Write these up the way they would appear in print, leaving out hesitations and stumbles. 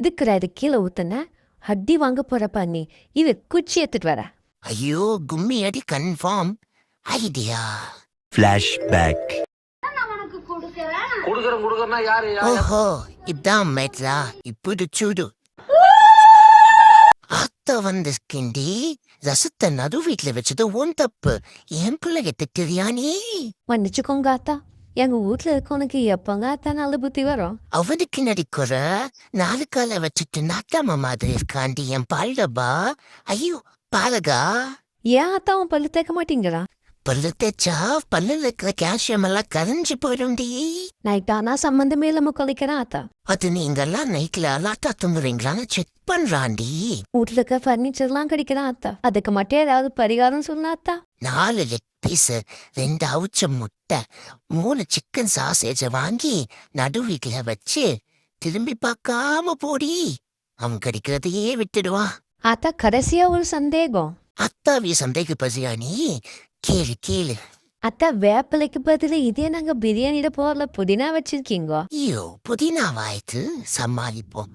இதுக்குற இது கீழே ஊத்துன அடி வாங்க போறப்ப நீ இது குச்சி எடுத்துட்டு வர. ஐயோ கும்மி அடி கன்ஃபார்ம் ஐடியா. ஃபிளாஷ்பேக். குடுக்கறனா யாரு? ஓஹோ இதான் மேட்ரா. இப்படி சூடு அத்த வந்து கிண்டி ரசத்தை நடு வீட்டுல வச்சது உன் தப்பு. என் பிள்ளைகிட்ட திட்டுறியானே. மன்னிச்சுக்கோங்க ஆத்தா. எங்க வீட்டுல இருக்கவனுக்கு எப்பங்க ஆத்தா நல்ல புத்தி வரும்? அவனுக்கு நடிக்கிற 4 காலை வச்சுட்டு நாட்டாம மாதிரி இருக்காண்டி என் பால்டபா. ஐயோ பாலகா. ஏன் ஆத்தா அவன் பல்லு தேக்க மாட்டீங்களா? பல்லு தேய்ச்சா பல்லுல இருக்கிற கால்சியம் எல்லாம் கரைஞ்சு போயிடும்டி. நைட் ஆனா சம்பந்தமே இல்லாம கொலைக்கிறேன் ஆத்தா. அது நீங்கெல்லாம் நைட்ல அலாட்டா தூங்குறீங்களான்னு செக் பண்றாண்டி. வீட்டுல இருக்க பர்னிச்சர்லாம் கிடைக்கிறேன் ஆத்தா. அதுக்கு மட்டும் ஏதாவது பரிகாரம் சொல்லணும் ஆத்தா. 4 லெக் பீஸ், 2 அவுச்ச முட்டை, 3 சிக்கன் சாசேஜ வாங்கி நடு வீட்டுல வச்சு திரும்பி பார்க்காம போடி. அவன் கிடைக்கிறதையே விட்டுடுவான். ஆத்தா கடைசியா ஒரு சந்தேகம். அத்தாவிய சந்தைக்கு பசியா நீ? கேளு கேளு. அத்தா வேப்பிலைக்கு பதிலா இதே நாங்க பிரியாணியில போடல புதினா வச்சிருக்கீங்க. ஐயோ புதினாவாய்த்து சமாளிப்போம்.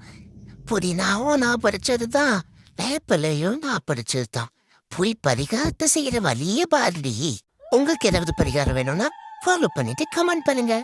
புதினாவும் நான் படிச்சதுதான், வேப்பிலையும் நான் படிச்சதுதான். போய் பரிகாரத்தை செய்யற வழியே பாருடி. உங்களுக்கு ஏதாவது பரிகாரம் வேணும்னா ஃபாலோ பண்ணிட்டு கமெண்ட் பண்ணுங்க.